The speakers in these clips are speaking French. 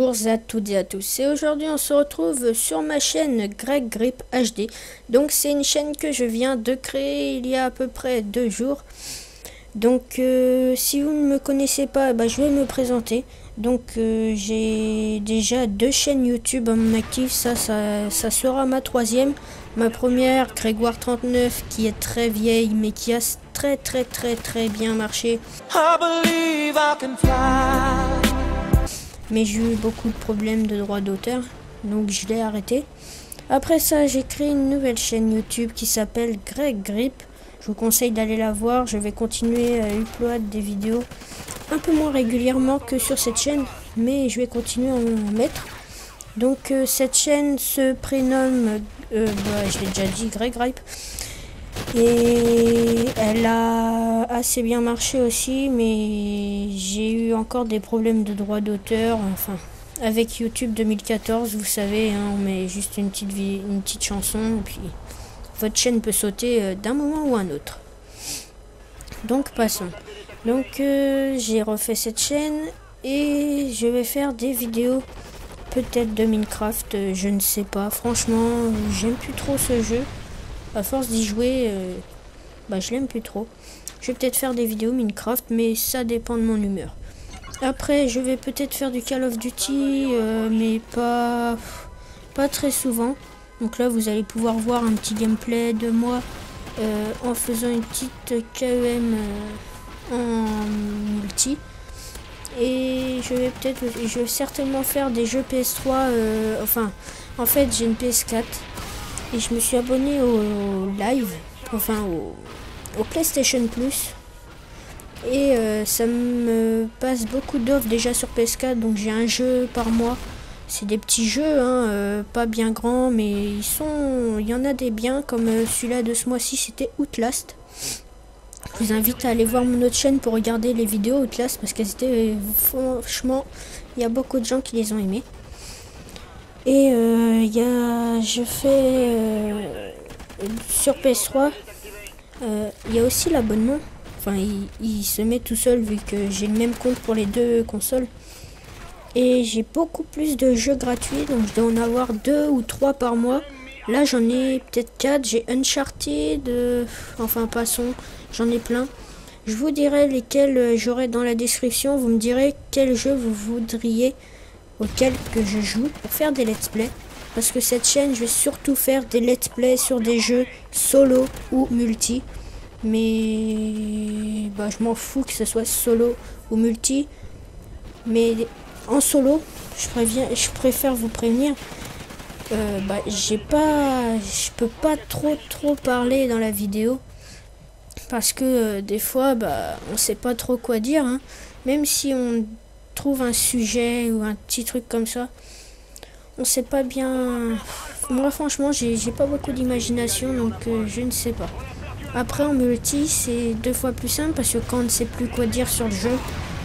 Bonjour à toutes et à tous, et aujourd'hui on se retrouve sur ma chaîne Greg Grip HD. Donc c'est une chaîne que je viens de créer il y a à peu près 2 jours. Donc si vous ne me connaissez pas, je vais me présenter. Donc j'ai déjà 2 chaînes YouTube en mon actif, ça sera ma 3e. Ma première, Grégoire39, qui est très vieille mais qui a très bien marché. Mais j'ai eu beaucoup de problèmes de droits d'auteur, donc je l'ai arrêté. Après ça, j'ai créé une nouvelle chaîne YouTube qui s'appelle Greg Grip. Je vous conseille d'aller la voir. Je vais continuer à upload des vidéos un peu moins régulièrement que sur cette chaîne, mais je vais continuer à en mettre. Donc cette chaîne se prénomme, je l'ai déjà dit, Greg Grip. Et elle a assez bien marché aussi, mais j'ai eu encore des problèmes de droits d'auteur. Enfin, avec YouTube 2014, vous savez, hein, on met juste une petite chanson, et puis votre chaîne peut sauter d'un moment ou un autre. Donc passons. Donc j'ai refait cette chaîne et je vais faire des vidéos, peut-être de Minecraft, je ne sais pas. Franchement, j'aime plus trop ce jeu. À force d'y jouer, je l'aime plus trop. Je vais peut-être faire des vidéos Minecraft, mais ça dépend de mon humeur. Après, je vais peut-être faire du Call of Duty, mais pas très souvent. Donc là, vous allez pouvoir voir un petit gameplay de moi en faisant une petite KEM en multi. Et je vais certainement faire des jeux PS3. En fait, j'ai une PS4. Et je me suis abonné au live, au PlayStation Plus. Et ça me passe beaucoup d'offres déjà sur PS4, donc j'ai un jeu par mois. C'est des petits jeux, pas bien grands, mais il y en a des biens, comme celui-là de ce mois-ci, c'était Outlast. Je vous invite à aller voir mon autre chaîne pour regarder les vidéos Outlast, parce qu'elles étaient, franchement, il y a beaucoup de gens qui les ont aimées. Et je fais sur PS3, il y a aussi l'abonnement. Enfin, il se met tout seul vu que j'ai le même compte pour les 2 consoles. Et j'ai beaucoup plus de jeux gratuits, donc je dois en avoir 2 ou 3 par mois. Là, j'en ai peut-être 4. J'ai Uncharted, passons, j'en ai plein. Je vous dirai lesquels j'aurai dans la description. Vous me direz quel jeu vous voudriez auquel que je joue pour faire des let's play, parce que cette chaîne je vais surtout faire des let's play sur des jeux solo ou multi, mais je m'en fous que ce soit solo ou multi, mais en solo je préfère vous prévenir, je peux pas trop parler dans la vidéo parce que des fois on sait pas trop quoi dire, hein. Même si on trouve un sujet ou un petit truc comme ça, on sait pas bien. Moi franchement j'ai pas beaucoup d'imagination, donc je ne sais pas. Après en multi c'est 2 fois plus simple, parce que quand on ne sait plus quoi dire sur le jeu,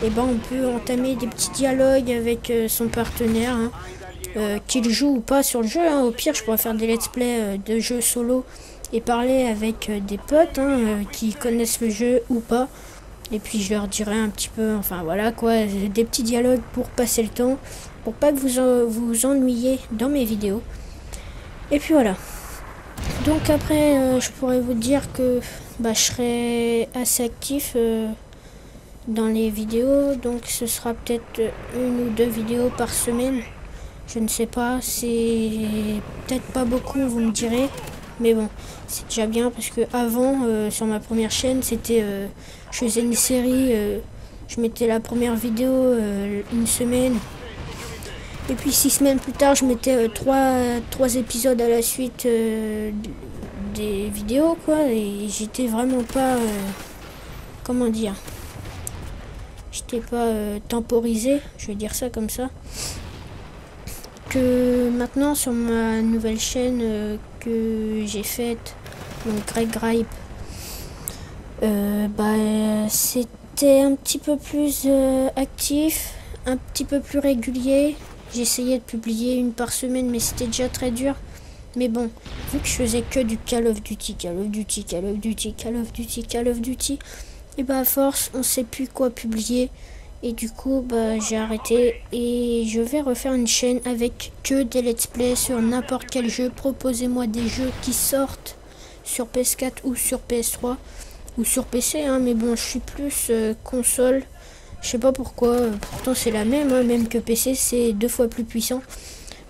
on peut entamer des petits dialogues avec son partenaire, qu'il joue ou pas sur le jeu, hein. Au pire je pourrais faire des let's play de jeux solo et parler avec des potes, qui connaissent le jeu ou pas. Et puis je leur dirai un petit peu, des petits dialogues pour passer le temps, pour pas que vous ennuyiez dans mes vidéos. Et puis voilà. Donc après, je pourrais vous dire que je serai assez actif dans les vidéos. Donc ce sera peut-être 1 ou 2 vidéos par semaine. Je ne sais pas, c'est peut-être pas beaucoup, vous me direz. Mais bon, c'est déjà bien, parce que avant, sur ma première chaîne, c'était, je faisais une série, je mettais la première vidéo 1 semaine, et puis 6 semaines plus tard, je mettais 3 épisodes à la suite des vidéos, et j'étais vraiment pas, j'étais pas temporisé, je vais dire ça comme ça. Que maintenant sur ma nouvelle chaîne que j'ai faite, donc Greg Grip, c'était un petit peu plus actif, un petit peu plus régulier. J'essayais de publier 1 par semaine, mais c'était déjà très dur. Mais bon, vu que je faisais que du Call of Duty, et à force on sait plus quoi publier. Et du coup, bah, j'ai arrêté et je vais refaire une chaîne avec que des let's play sur n'importe quel jeu. Proposez-moi des jeux qui sortent sur PS4 ou sur PS3 ou sur PC, hein, mais bon, je suis plus console. Je sais pas pourquoi, pourtant c'est la même, hein, même que PC, c'est 2 fois plus puissant.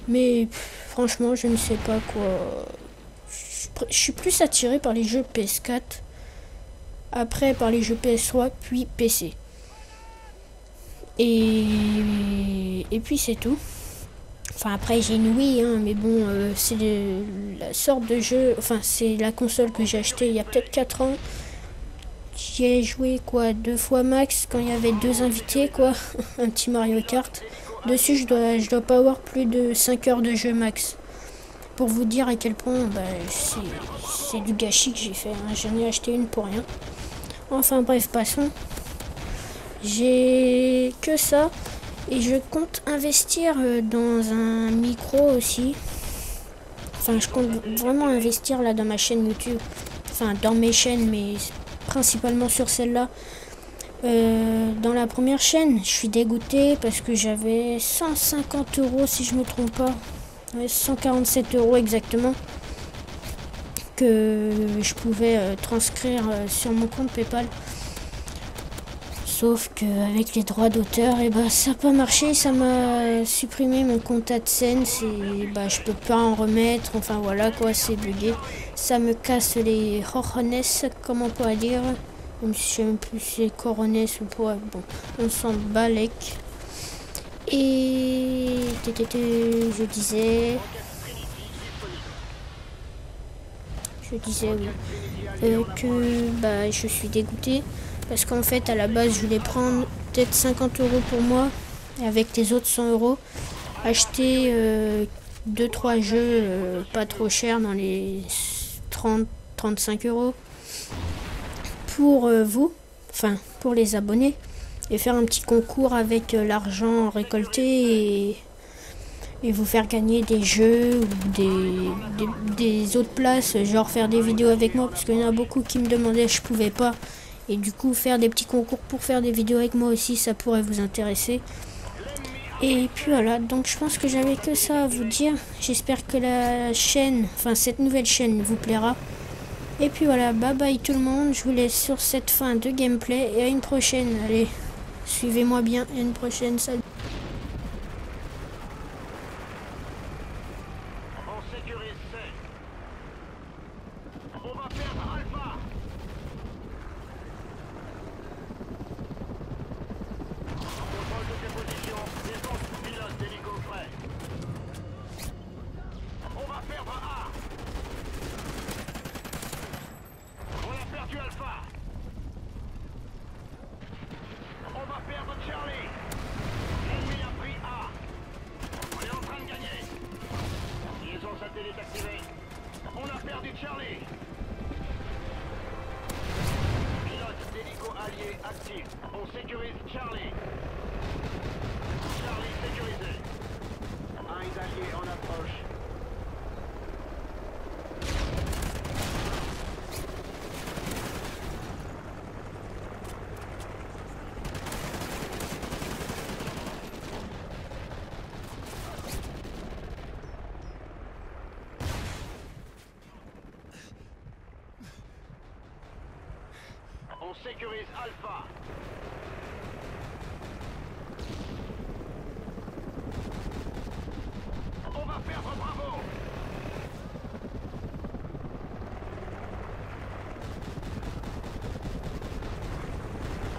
Mais franchement, je ne sais pas quoi. Je suis plus attiré par les jeux PS4, après par les jeux PS3, puis PC. Et puis c'est tout. Enfin après j'ai une Wii, hein, mais bon, c'est la sorte de jeu, enfin c'est la console que j'ai achetée il y a peut-être 4 ans. J'y ai joué quoi 2 fois max quand il y avait 2 invités quoi, un petit Mario Kart. Dessus je dois pas avoir plus de 5 heures de jeu max. Pour vous dire à quel point bah, c'est du gâchis que j'ai fait, hein. J'en ai acheté une pour rien. Enfin bref, passons. J'ai que ça et je compte investir dans un micro aussi. Enfin, je compte vraiment investir là dans ma chaîne YouTube. Enfin, dans mes chaînes, mais principalement sur celle-là. Dans la première chaîne, je suis dégoûtée parce que j'avais 150 € si je me trompe pas. Ouais, 147 € exactement. Que je pouvais transcrire sur mon compte PayPal. Sauf qu'avec les droits d'auteur, et bah, ça n'a pas marché, ça m'a supprimé mon compte AdSense et bah, je peux pas en remettre, enfin voilà quoi, c'est bugué. Ça me casse les cojones, comme on pourrait dire. Même si je sais même plus si c'est corones ou quoi, bon, on s'en balèque. Et je disais oui, que bah, je suis dégoûtée. Parce qu'en fait, à la base, je voulais prendre peut-être 50 € pour moi. Et avec les autres 100 €, acheter 2-3 jeux pas trop chers dans les 30-35 €. Pour vous, enfin pour les abonnés. Et faire un petit concours avec l'argent récolté et vous faire gagner des jeux ou des autres places. Genre faire des vidéos avec moi. Parce qu'il y en a beaucoup qui me demandaient, je pouvais pas. Et du coup, faire des petits concours pour faire des vidéos avec moi aussi, ça pourrait vous intéresser. Et puis voilà, donc je pense que j'avais que ça à vous dire. J'espère que la chaîne, enfin cette nouvelle chaîne vous plaira. Et puis voilà, bye bye tout le monde. Je vous laisse sur cette fin de gameplay et à une prochaine. Allez, suivez-moi bien, à une prochaine, salut. On sécurise C. On va perdre Alpha. Contrôle de tes positions. Défense pilote d'hélico frais. On va perdre A. On a perdu Alpha. On va perdre Charlie. L'ennemi a pris A. On est en train de gagner. Liaison satellite activée. On a perdu Charlie. Pilote d'hélico allié actif. On sécurise Charlie. Charlie sécurisé. Un allié en approche. On sécurise Alpha. On va perdre Bravo.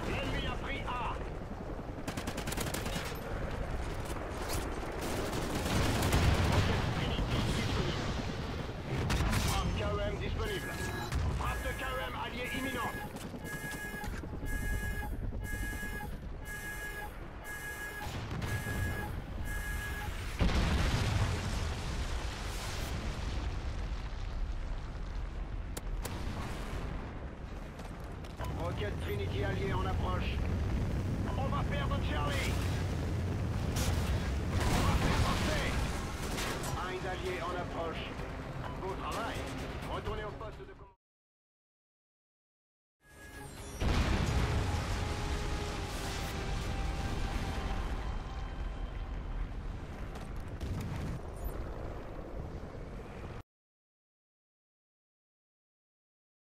L'ennemi a pris A. Rocket Trinity disponible. Frappe KEM disponible. Frappe de KEM allié imminente. Rocket Trinity allié en approche. On va perdre Charlie. On va perdre C. Un allié en approche. Beau travail. Retournez au poste de commandement.